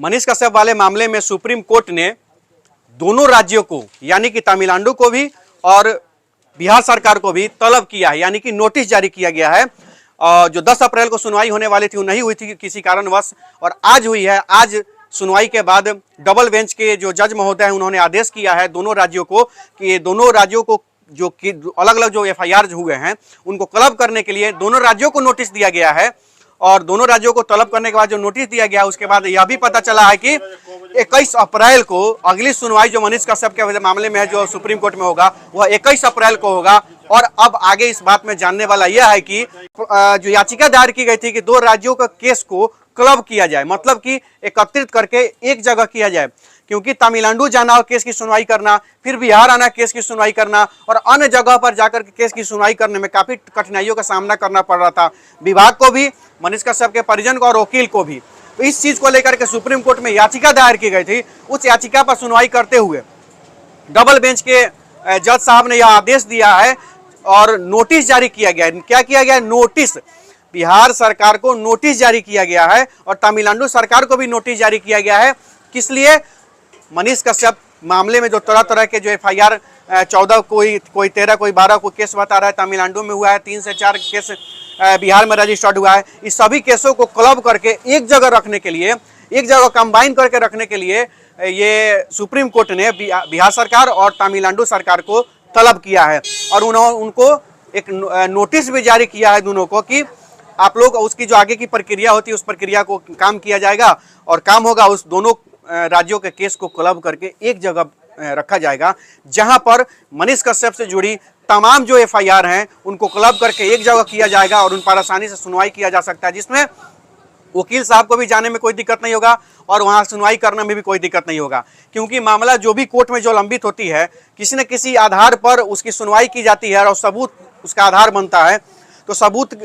मनीष कश्यप वाले मामले में सुप्रीम कोर्ट ने दोनों राज्यों को यानी कि तमिलनाडु को भी और बिहार सरकार को भी तलब किया है, यानी कि नोटिस जारी किया गया है। जो 10 अप्रैल को सुनवाई होने वाली थी वो नहीं हुई थी किसी कारणवश, और आज हुई है। आज सुनवाई के बाद डबल बेंच के जो जज महोदय हैं उन्होंने आदेश किया है दोनों राज्यों को कि दोनों राज्यों को जो कि अलग अलग जो FIR हुए हैं उनको क्लब करने के लिए दोनों राज्यों को नोटिस दिया गया है। और दोनों राज्यों को तलब करने के बाद जो नोटिस दिया गया उसके बाद यह भी पता चला है कि 21 अप्रैल को अगली सुनवाई जो मनीष कश्यप के मामले में है जो सुप्रीम कोर्ट में होगा वह 21 अप्रैल को होगा। और अब आगे इस बात में जानने वाला यह है कि जो याचिका दायर की गई थी कि दो राज्यों का केस को क्लब किया जाए, मतलब कि एकत्रित करके एक जगह किया जाए, क्योंकि तमिलनाडु जाना और केस की सुनवाई करना, फिर बिहार आना केस की सुनवाई करना और अन्य जगह पर जाकर के केस की सुनवाई करने में काफी कठिनाइयों का सामना करना पड़ रहा था विभाग को भी, मनीष कश्यप के परिजन को और वकील को भी। तो इस चीज को लेकर के सुप्रीम कोर्ट में याचिका दायर की गई थी। उस याचिका पर सुनवाई करते हुए डबल बेंच के जज साहब ने यह आदेश दिया है और नोटिस जारी किया गया है। क्या किया गया है? नोटिस, बिहार सरकार को नोटिस जारी किया गया है और तमिलनाडु सरकार को भी नोटिस जारी किया गया है। किस लिए? मनीष कश्यप मामले में जो तरह तरह के जो FIR 14 कोई 13 कोई 12 को केस बता रहा है तमिलनाडु में हुआ है, 3 से 4 केस बिहार में रजिस्टर्ड हुआ है। इस सभी केसों को क्लब करके एक जगह रखने के लिए, एक जगह कंबाइन करके रखने के लिए ये सुप्रीम कोर्ट ने बिहार सरकार और तमिलनाडु सरकार को तलब किया है और उनको एक नोटिस भी जारी किया है दोनों को कि आप लोग उसकी जो आगे की प्रक्रिया होती है उस प्रक्रिया को काम किया जाएगा और काम होगा उस दोनों राज्यों के केस को क्लब करके एक जगह रखा जाएगा, जहां पर मनीष कश्यप से जुड़ी तमाम जो FIR हैं उनको क्लब करके एक जगह किया जाएगा और उन पर आसानी से सुनवाई किया जा सकता है, जिसमें वकील साहब को भी जाने में कोई दिक्कत नहीं होगा और वहां सुनवाई करने में भी कोई दिक्कत नहीं होगा। क्योंकि मामला जो भी कोर्ट में जो लंबित होती है किसी न किसी आधार पर उसकी सुनवाई की जाती है और सबूत उसका आधार बनता है, तो सबूत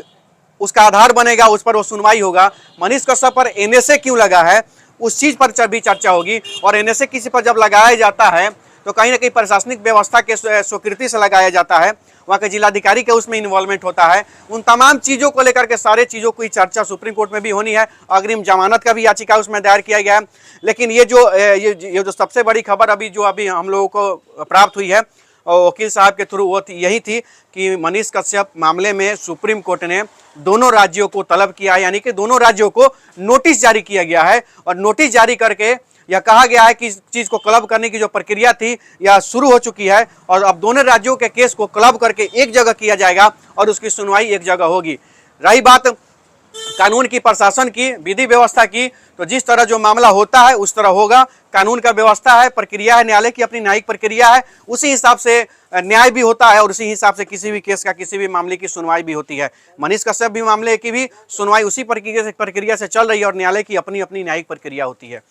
उसका आधार बनेगा, उस पर वो सुनवाई होगा। मनीष कश्यप पर NSA क्यों लगा है उस चीज पर भी चर्चा होगी और NSA किसी पर जब लगाया जाता है तो कहीं ना कहीं प्रशासनिक व्यवस्था के स्वीकृति से लगाया जाता है, वहाँ के जिलाधिकारी के उसमें इन्वॉल्वमेंट होता है। उन तमाम चीज़ों को लेकर के सारे चीज़ों की चर्चा सुप्रीम कोर्ट में भी होनी है। अग्रिम जमानत का भी याचिका उसमें दायर किया गया है। लेकिन ये जो सबसे बड़ी खबर अभी हम लोगों को प्राप्त हुई है वकील साहब के थ्रू वो यही थी कि मनीष कश्यप मामले में सुप्रीम कोर्ट ने दोनों राज्यों को तलब किया है, यानी कि दोनों राज्यों को नोटिस जारी किया गया है और नोटिस जारी करके यह कहा गया है कि इस चीज को क्लब करने की जो प्रक्रिया थी यह शुरू हो चुकी है और अब दोनों राज्यों के केस को क्लब करके एक जगह किया जाएगा और उसकी सुनवाई एक जगह होगी। रही बात कानून की, प्रशासन की, विधि व्यवस्था की, तो जिस तरह जो मामला होता है उस तरह होगा। कानून का व्यवस्था है, प्रक्रिया है, न्यायालय की अपनी न्यायिक प्रक्रिया है, उसी हिसाब से न्याय भी होता है और उसी हिसाब से किसी भी केस का, किसी भी मामले की सुनवाई भी होती है। मनीष कश्यप भी मामले की भी सुनवाई उसी प्रक्रिया से चल रही है और न्यायालय की अपनी अपनी न्यायिक प्रक्रिया होती है।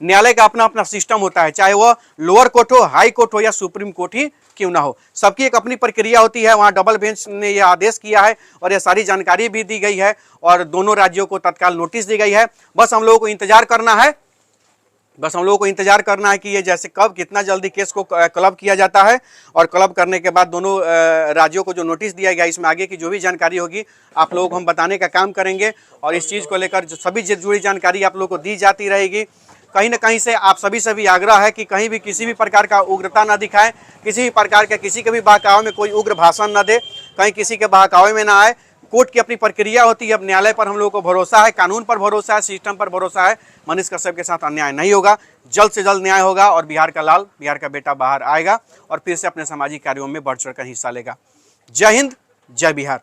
न्यायालय का अपना अपना सिस्टम होता है, चाहे वह लोअर कोर्ट हो, हाई कोर्ट हो या सुप्रीम कोर्ट ही क्यों ना हो, सबकी एक अपनी प्रक्रिया होती है। वहां डबल बेंच ने यह आदेश किया है और यह सारी जानकारी भी दी गई है और दोनों राज्यों को तत्काल नोटिस दी गई है। बस हम लोगों को इंतजार करना है कि ये जैसे कब कितना जल्दी केस को क्लब किया जाता है और क्लब करने के बाद दोनों राज्यों को जो नोटिस दिया गया इसमें आगे की जो भी जानकारी होगी आप लोगों को हम बताने का काम करेंगे और इस चीज़ को लेकर जो सभी जुड़ी जानकारी आप लोगों को दी जाती रहेगी। कहीं ना कहीं से आप सभी से भी आग्रह है कि कहीं भी किसी भी प्रकार का उग्रता न दिखाएं, किसी भी प्रकार के किसी के भी बहकावे में कोई उग्र भाषण न दे, कहीं किसी के बहकावे में ना आए। कोर्ट की अपनी प्रक्रिया होती है। अब न्यायालय पर हम लोगों को भरोसा है, कानून पर भरोसा है, सिस्टम पर भरोसा है। मनीष कश्यप के साथ अन्याय नहीं होगा, जल्द से जल्द न्याय होगा और बिहार का लाल, बिहार का बेटा बाहर आएगा और फिर से अपने सामाजिक कार्यों में बढ़ चढ़ कर हिस्सा लेगा। जय हिंद, जय बिहार।